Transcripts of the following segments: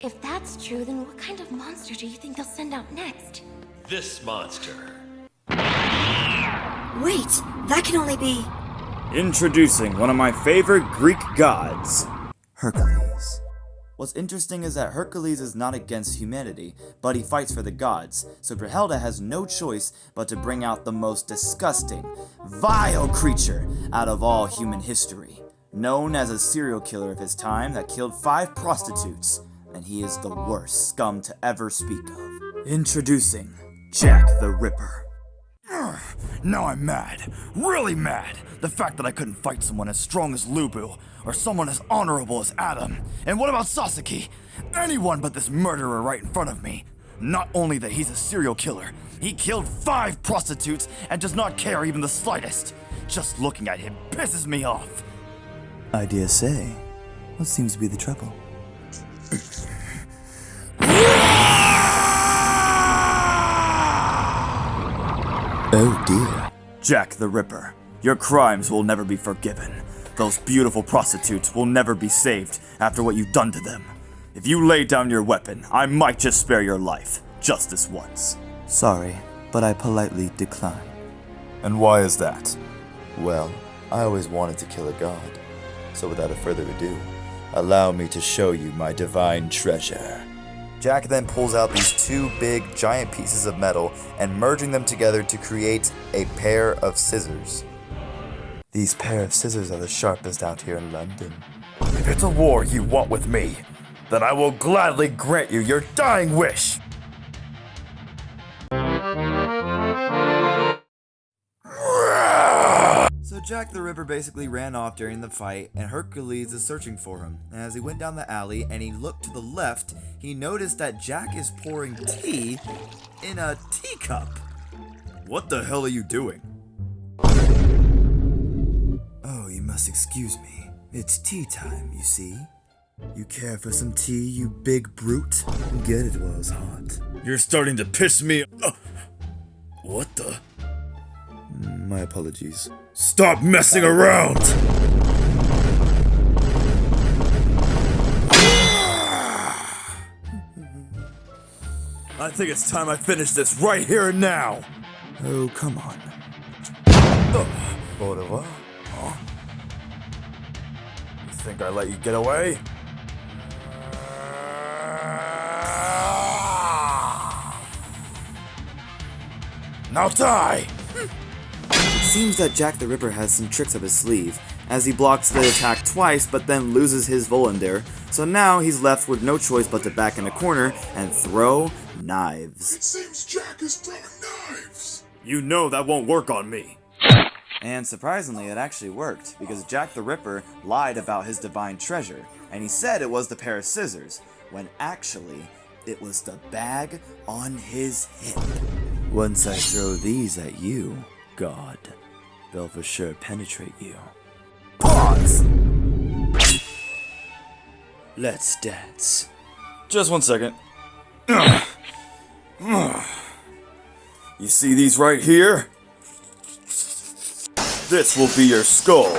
If that's true, then what kind of monster do you think they'll send out next? This monster. Wait, that can only be... Introducing one of my favorite Greek gods, Hercules. What's interesting is that Hercules is not against humanity, but he fights for the gods, so Brunhilde has no choice but to bring out the most disgusting, vile creature out of all human history. Known as a serial killer of his time that killed 5 prostitutes, and he is the worst scum to ever speak of. Introducing Jack the Ripper. Now I'm mad. Really mad. The fact that I couldn't fight someone as strong as Lubu, or someone as honorable as Adam. And what about Sasaki? Anyone but this murderer right in front of me. Not only that he's a serial killer, he killed 5 prostitutes and does not care even the slightest. Just looking at him pisses me off. I dare say. What seems to be the trouble? Oh dear. Jack the Ripper, your crimes will never be forgiven. Those beautiful prostitutes will never be saved after what you've done to them. If you lay down your weapon, I might just spare your life, just this once. Sorry, but I politely decline. And why is that? Well, I always wanted to kill a god. So without a further ado, allow me to show you my divine treasure. Jack then pulls out these 2 big, giant pieces of metal and merging them together to create a pair of scissors. These pair of scissors are the sharpest out here in London. If it's a war you want with me, then I will gladly grant you your dying wish. So Jack the Ripper basically ran off during the fight, and Hercules is searching for him. And as he went down the alley and he looked to the left, he noticed that Jack is pouring tea in a teacup. What the hell are you doing? Oh, you must excuse me. It's tea time, you see. You care for some tea, you big brute? Get it while it's hot. You're starting to piss me. What the? My apologies. Stop messing around! I think it's time I finish this right here and now. Oh, come on. Au revoir. Huh? You think I let you get away? Now die! It seems that Jack the Ripper has some tricks up his sleeve, as he blocks the attack twice but then loses his Volander, so now he's left with no choice but to back in a corner and throw knives. It seems Jack is throwing knives! You know that won't work on me. And surprisingly, it actually worked, because Jack the Ripper lied about his divine treasure, and he said it was the pair of scissors, when actually, it was the bag on his hip. Once I throw these at you, God, they'll for sure penetrate you. Pause! Let's dance. Just 1 second. You see these right here? This will be your skull.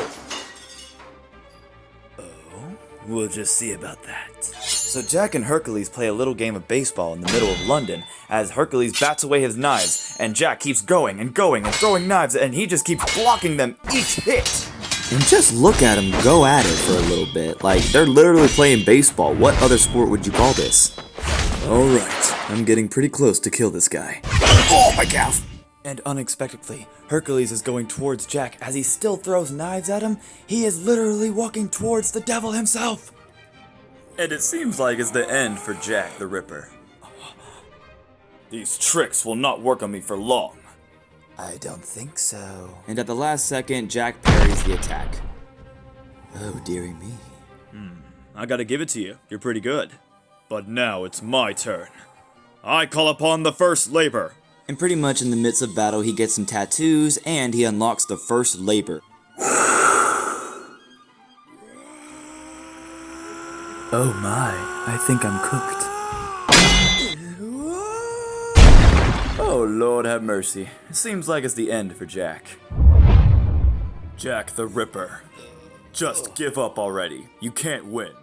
We'll just see about that. So Jack and Hercules play a little game of baseball in the middle of London, as Hercules bats away his knives, and Jack keeps going and throwing knives, and he just keeps blocking them each hit. And just look at them go at it for a little bit, like they're literally playing baseball. What other sport would you call this? Alright, I'm getting pretty close to kill this guy. Oh my calf! And unexpectedly, Hercules is going towards Jack. As he still throws knives at him, he is literally walking towards the devil himself. And it seems like it's the end for Jack the Ripper. These tricks will not work on me for long. I don't think so. And at the last second, Jack parries the attack. Oh, dearie me. I gotta give it to you. You're pretty good. But now it's my turn. I call upon the first labor. And pretty much in the midst of battle, he gets some tattoos, and he unlocks the first labor. Oh my, I think I'm cooked. Oh, Lord have mercy. It seems like it's the end for Jack. Jack the Ripper. Just give up already. You can't win.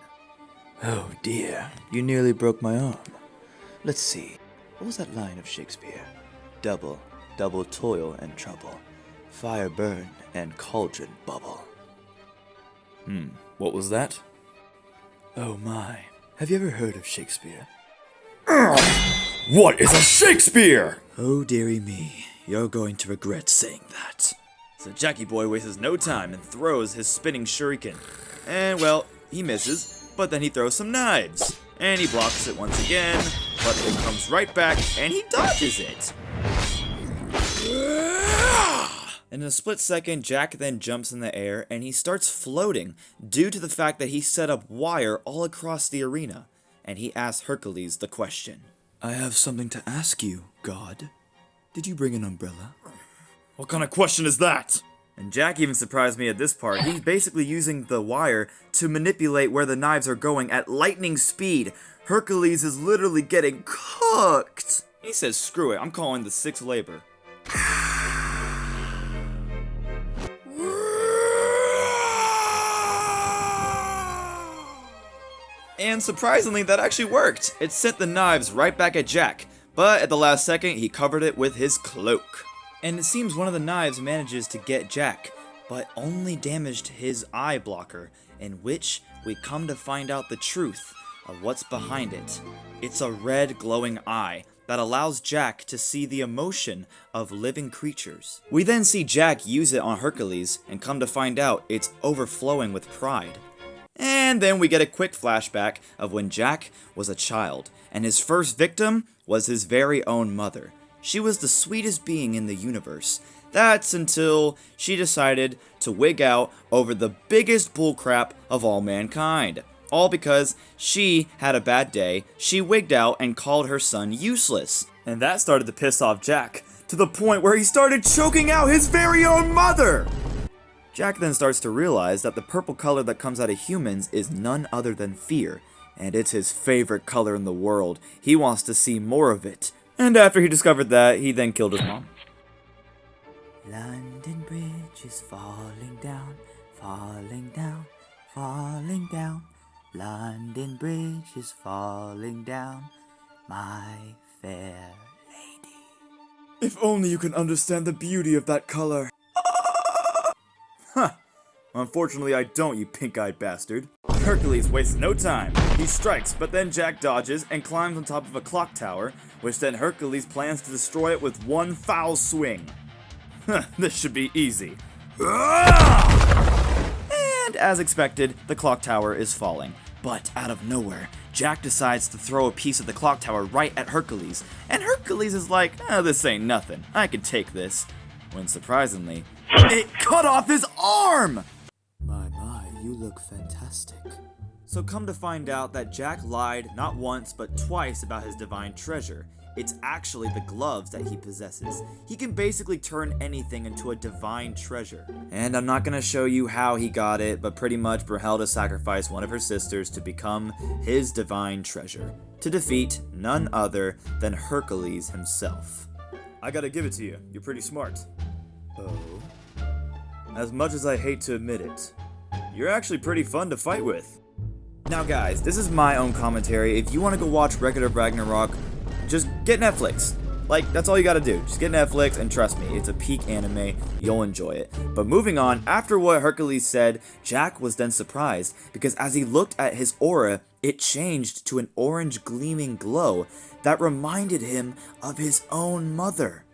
Oh dear, you nearly broke my arm. Let's see, what was that line of Shakespeare? Double toil and trouble. Fire burn and cauldron bubble. What was that? Oh my, have you ever heard of Shakespeare? What is a Shakespeare? Oh dearie me, you're going to regret saying that. So Jackie Boy wastes no time and throws his spinning shuriken. And well, he misses, but then he throws some knives. And he blocks it once again, but it comes right back and he dodges it. In a split second, Jack then jumps in the air and he starts floating due to the fact that he set up wire all across the arena. And he asks Hercules the question. I have something to ask you, God. Did you bring an umbrella? What kind of question is that? And Jack even surprised me at this part. He's basically using the wire to manipulate where the knives are going at lightning speed. Hercules is literally getting cooked. He says, screw it, I'm calling the sixth labor. And surprisingly, that actually worked. It sent the knives right back at Jack, but at the last second, he covered it with his cloak. And it seems one of the knives manages to get Jack, but only damaged his eye blocker, in which we come to find out the truth of what's behind it. It's a red glowing eye that allows Jack to see the emotion of living creatures. We then see Jack use it on Hercules, and come to find out it's overflowing with pride. And then we get a quick flashback of when Jack was a child, and his first victim was his very own mother. She was the sweetest being in the universe. That's until she decided to wig out over the biggest bullcrap of all mankind. All because she had a bad day, she wigged out and called her son useless. And that started to piss off Jack, to the point where he started choking out his very own mother! Jack then starts to realize that the purple color that comes out of humans is none other than fear, and it's his favorite color in the world. He wants to see more of it. And after he discovered that, he then killed his mom. London Bridge is falling down, falling down, falling down. London Bridge is falling down, my fair lady. If only you can understand the beauty of that color. Huh. Unfortunately, I don't, you pink-eyed bastard. Hercules wastes no time. He strikes, but then Jack dodges and climbs on top of a clock tower, which then Hercules plans to destroy it with one foul swing. This should be easy. And as expected, the clock tower is falling. But out of nowhere, Jack decides to throw a piece of the clock tower right at Hercules. And Hercules is like, this ain't nothing. I can take this. When surprisingly, it cut off his arm! My, you look fantastic. So come to find out that Jack lied not once but twice about his divine treasure. It's actually the gloves that he possesses. He can basically turn anything into a divine treasure. And I'm not gonna show you how he got it, but pretty much Brunhilde sacrificed one of her sisters to become his divine treasure, to defeat none other than Hercules himself. I gotta give it to you, you're pretty smart. Oh? As much as I hate to admit it, you're actually pretty fun to fight with. Now guys, this is my own commentary. If you want to go watch regular Ragnarok, just get Netflix. Like, that's all you gotta do. Just get Netflix, and trust me, it's a peak anime. You'll enjoy it. But moving on, after what Hercules said, Jack was then surprised, because as he looked at his aura, it changed to an orange gleaming glow that reminded him of his own mother.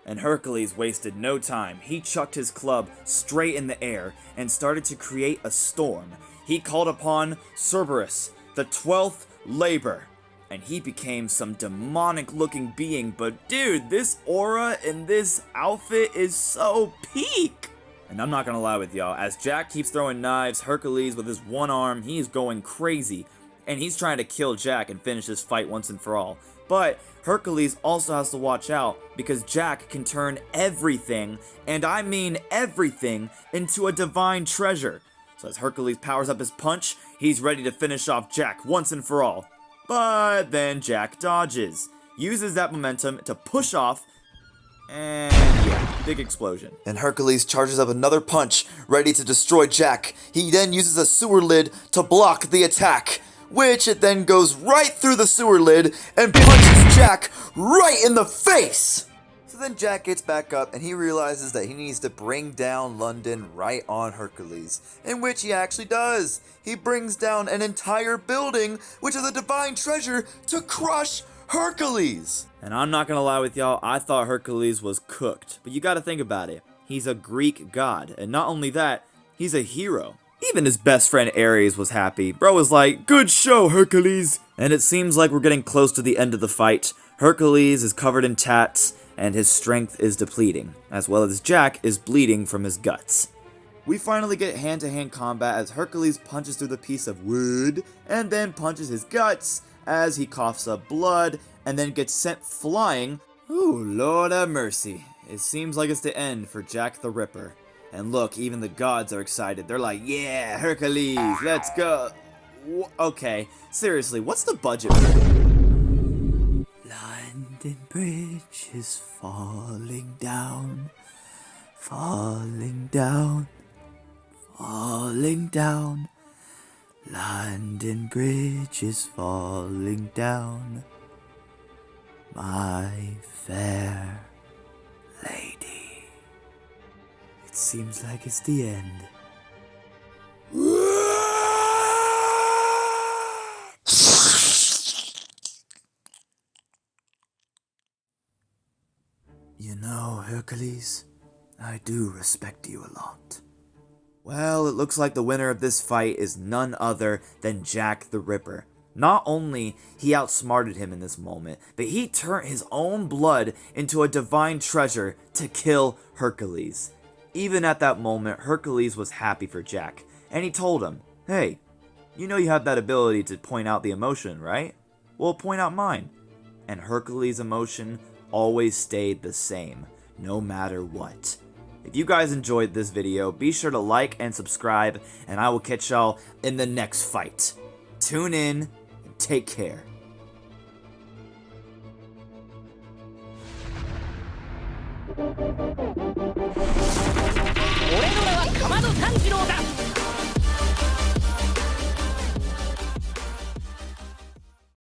And Hercules wasted no time. He chucked his club straight in the air and started to create a storm. He called upon Cerberus, the 12th labor, and he became some demonic looking being. But dude, this aura in this outfit is so peak. And I'm not gonna lie with y'all, as Jack keeps throwing knives, Hercules with his one arm, he's going crazy. And he's trying to kill Jack and finish this fight once and for all. But Hercules also has to watch out, because Jack can turn everything, and I mean everything, into a divine treasure. So as Hercules powers up his punch, he's ready to finish off Jack once and for all. But then Jack dodges, uses that momentum to push off, and yeah, big explosion. And Hercules charges up another punch, ready to destroy Jack. He then uses a sewer lid to block the attack. which it then goes right through the sewer lid and punches Jack right in the face! So then Jack gets back up and he realizes that he needs to bring down London right on Hercules, in which he actually does. He brings down an entire building, which is a divine treasure, to crush Hercules! And I'm not gonna lie with y'all, I thought Hercules was cooked. But you gotta think about it. He's a Greek god, and not only that, he's a hero. Even his best friend Ares was happy. Bro was like, "Good show, Hercules!" And it seems like we're getting close to the end of the fight. Hercules is covered in tats, and his strength is depleting, as well as Jack is bleeding from his guts. We finally get hand-to-hand combat as Hercules punches through the piece of wood, and then punches his guts as he coughs up blood, and then gets sent flying. Ooh, Lord have mercy. It seems like it's the end for Jack the Ripper. And look, even the gods are excited. They're like, yeah, Hercules, let's go. Okay, seriously, what's the budget? London Bridge is falling down, falling down, falling down. London Bridge is falling down, my fair lady. It seems like it's the end. You know, Hercules, I do respect you a lot. Well, it looks like the winner of this fight is none other than Jack the Ripper. Not only he outsmarted him in this moment, but he turned his own blood into a divine treasure to kill Hercules. Even at that moment, Hercules was happy for Jack, and he told him, "Hey, you know you have that ability to point out the emotion, right? Well, point out mine." And Hercules' emotion always stayed the same, no matter what. If you guys enjoyed this video, be sure to like and subscribe, and I will catch y'all in the next fight. Tune in, and take care. 俺の名は竈門炭治郎だ。